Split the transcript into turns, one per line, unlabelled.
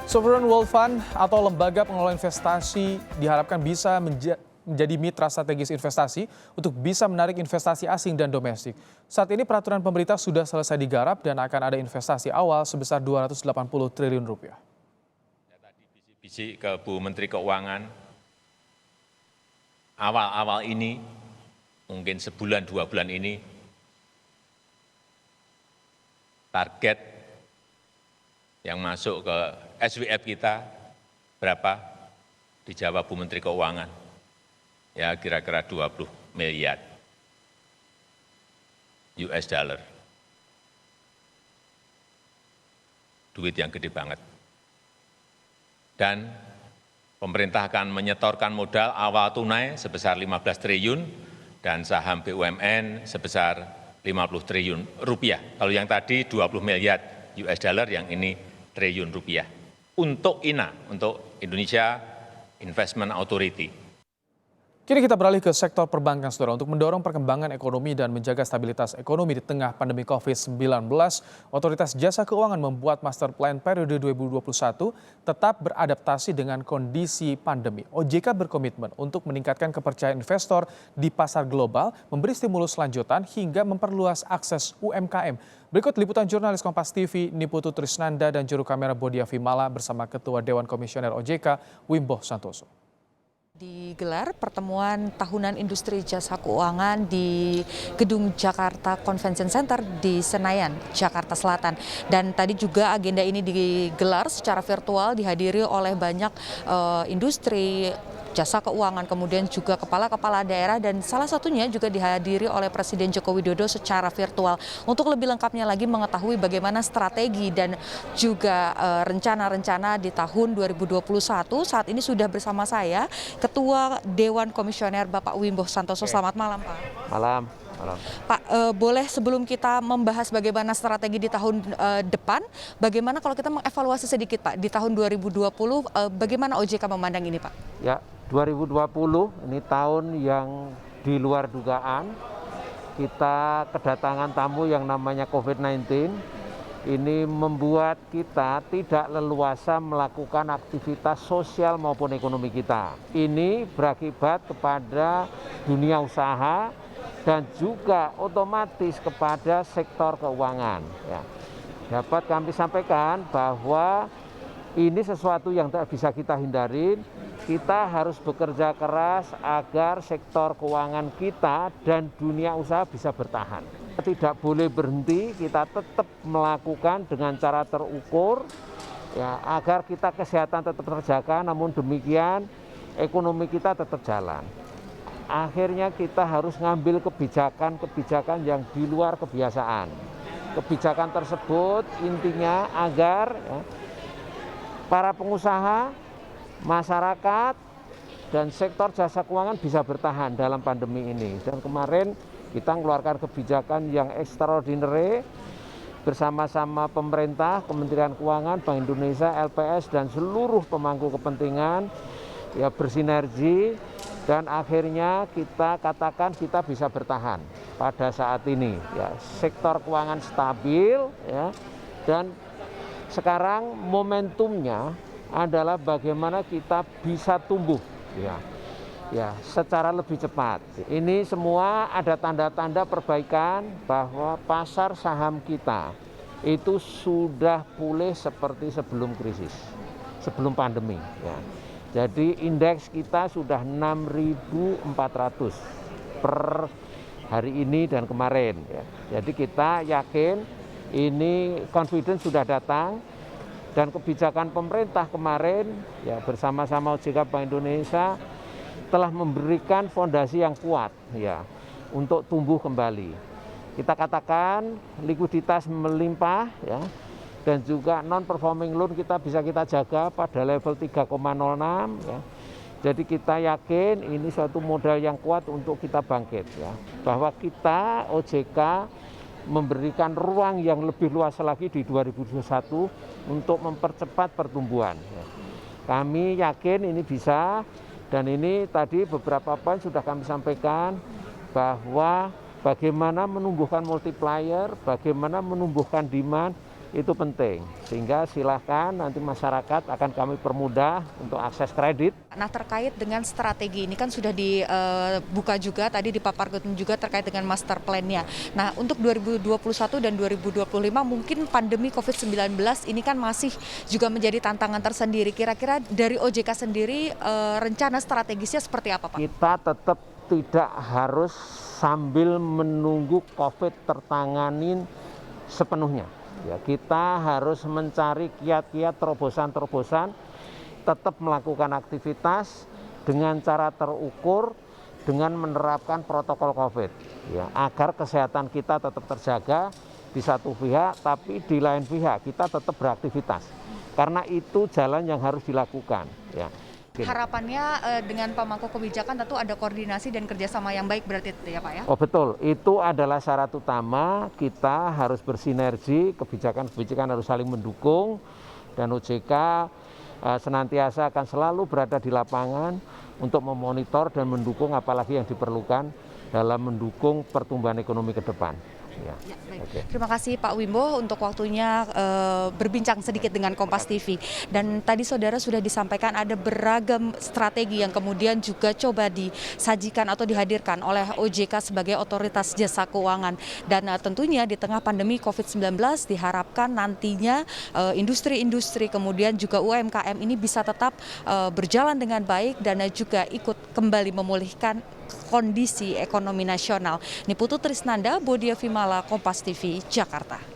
Sovereign Wealth Fund atau lembaga pengelola investasi diharapkan bisa menjadi mitra strategis investasi untuk bisa menarik investasi asing dan domestik. Saat ini peraturan pemerintah sudah selesai digarap dan akan ada investasi awal sebesar 280 triliun rupiah.
Tadi bisik-bisik ke Bu Menteri Keuangan, awal-awal ini, mungkin sebulan 2 bulan ini, target yang masuk ke SWF kita berapa? Dijawab Bu Menteri Keuangan, ya kira-kira 20 miliar US dollar. Duit yang gede banget. Dan pemerintah akan menyetorkan modal awal tunai sebesar 15 triliun dan saham BUMN sebesar 50 triliun rupiah. Kalau yang tadi 20 miliar US dollar, yang ini triliun rupiah. Untuk INA, untuk Indonesia Investment Authority.
Kini kita beralih ke sektor perbankan, saudara. Untuk mendorong perkembangan ekonomi dan menjaga stabilitas ekonomi di tengah pandemi COVID-19, Otoritas Jasa Keuangan membuat master plan periode 2021 tetap beradaptasi dengan kondisi pandemi. OJK berkomitmen untuk meningkatkan kepercayaan investor di pasar global, memberi stimulus lanjutan hingga memperluas akses UMKM. Berikut liputan jurnalis Kompas TV Niputu Trisnanda dan juru kamera Bodia Vimala bersama Ketua Dewan Komisioner OJK Wimbo Santoso.
Digelar pertemuan tahunan industri jasa keuangan di Gedung Jakarta Convention Center di Senayan, Jakarta Selatan. Dan tadi juga agenda ini digelar secara virtual, dihadiri oleh banyak industri jasa keuangan, kemudian juga kepala-kepala daerah, dan salah satunya juga dihadiri oleh Presiden Joko Widodo secara virtual. Untuk lebih lengkapnya lagi mengetahui bagaimana strategi dan juga rencana-rencana di tahun 2021, saat ini sudah bersama saya Ketua Dewan Komisioner Bapak Wimbo Santoso. Selamat malam, Pak.
Malam.
Pak, boleh sebelum kita membahas bagaimana strategi di tahun depan, bagaimana kalau kita mengevaluasi sedikit, Pak, di tahun 2020, bagaimana OJK memandang ini, Pak?
Ya, 2020 ini tahun yang di luar dugaan. Kita kedatangan tamu yang namanya COVID-19. Ini membuat kita tidak leluasa melakukan aktivitas sosial maupun ekonomi kita. Ini berakibat kepada dunia usaha dan juga otomatis kepada sektor keuangan. Ya. Dapat kami sampaikan bahwa ini sesuatu yang tidak bisa kita hindarin. Kita harus bekerja keras agar sektor keuangan kita dan dunia usaha bisa bertahan. Tidak boleh berhenti, kita tetap melakukan dengan cara terukur, ya, agar kita kesehatan tetap terjaga, namun demikian ekonomi kita tetap jalan. Akhirnya kita harus ngambil kebijakan yang di luar kebiasaan. Kebijakan tersebut intinya agar ya, para pengusaha, masyarakat, dan sektor jasa keuangan bisa bertahan dalam pandemi ini. Dan kemarin kita mengeluarkan kebijakan yang extraordinary bersama-sama pemerintah, Kementerian Keuangan, Bank Indonesia, LPS, dan seluruh pemangku kepentingan ya bersinergi, dan akhirnya kita katakan kita bisa bertahan pada saat ini. Ya, sektor keuangan stabil, ya, dan sekarang momentumnya adalah bagaimana kita bisa tumbuh, ya, secara lebih cepat. Ini semua ada tanda-tanda perbaikan bahwa pasar saham kita itu sudah pulih seperti sebelum krisis, sebelum pandemi. Ya. Jadi indeks kita sudah 6.400 per hari ini dan kemarin. Ya. Jadi kita yakin ini confidence sudah datang, dan kebijakan pemerintah kemarin ya bersama-sama OJK Bank Indonesia telah memberikan fondasi yang kuat ya untuk tumbuh kembali. Kita katakan likuiditas melimpah ya, dan juga non-performing loan kita bisa kita jaga pada level 3,06 ya. Jadi kita yakin ini suatu modal yang kuat untuk kita bangkit ya. Bahwa kita OJK memberikan ruang yang lebih luas lagi di 2021 untuk mempercepat pertumbuhan ya. Kami yakin ini bisa, dan ini tadi beberapa poin sudah kami sampaikan bahwa bagaimana menumbuhkan multiplier, bagaimana menumbuhkan demand, itu penting. Sehingga silahkan nanti masyarakat akan kami permudah untuk akses kredit.
Nah, terkait dengan strategi ini kan sudah dibuka juga tadi dipaparkan juga terkait dengan master plan-nya. Nah, untuk 2021 dan 2025 mungkin pandemi COVID-19 ini kan masih juga menjadi tantangan tersendiri. Kira-kira dari OJK sendiri rencana strategisnya seperti apa, Pak?
Kita tetap tidak harus sambil menunggu COVID tertanganin sepenuhnya. Ya, kita harus mencari kiat-kiat terobosan-terobosan, tetap melakukan aktivitas dengan cara terukur, dengan menerapkan protokol COVID, ya, agar kesehatan kita tetap terjaga di satu pihak, tapi di lain pihak kita tetap beraktivitas, karena itu jalan yang harus dilakukan. Ya.
Harapannya dengan pemangku kebijakan tentu ada koordinasi dan kerjasama yang baik berarti itu ya Pak ya?
Oh betul, itu adalah syarat utama, kita harus bersinergi, kebijakan-kebijakan harus saling mendukung, dan OJK senantiasa akan selalu berada di lapangan untuk memonitor dan mendukung apalagi yang diperlukan dalam mendukung pertumbuhan ekonomi ke depan. Ya.
Ya, baik. Okay. Terima kasih Pak Wimbo untuk waktunya berbincang sedikit dengan Kompas TV. Dan tadi saudara sudah disampaikan ada beragam strategi yang kemudian juga coba disajikan atau dihadirkan oleh OJK sebagai otoritas jasa keuangan. Dan tentunya di tengah pandemi COVID-19 diharapkan nantinya industri-industri kemudian juga UMKM ini bisa tetap berjalan dengan baik dan juga ikut kembali memulihkan kondisi ekonomi nasional. Niputu Trisnanda, Bodia Vimala, Kompas TV, Jakarta.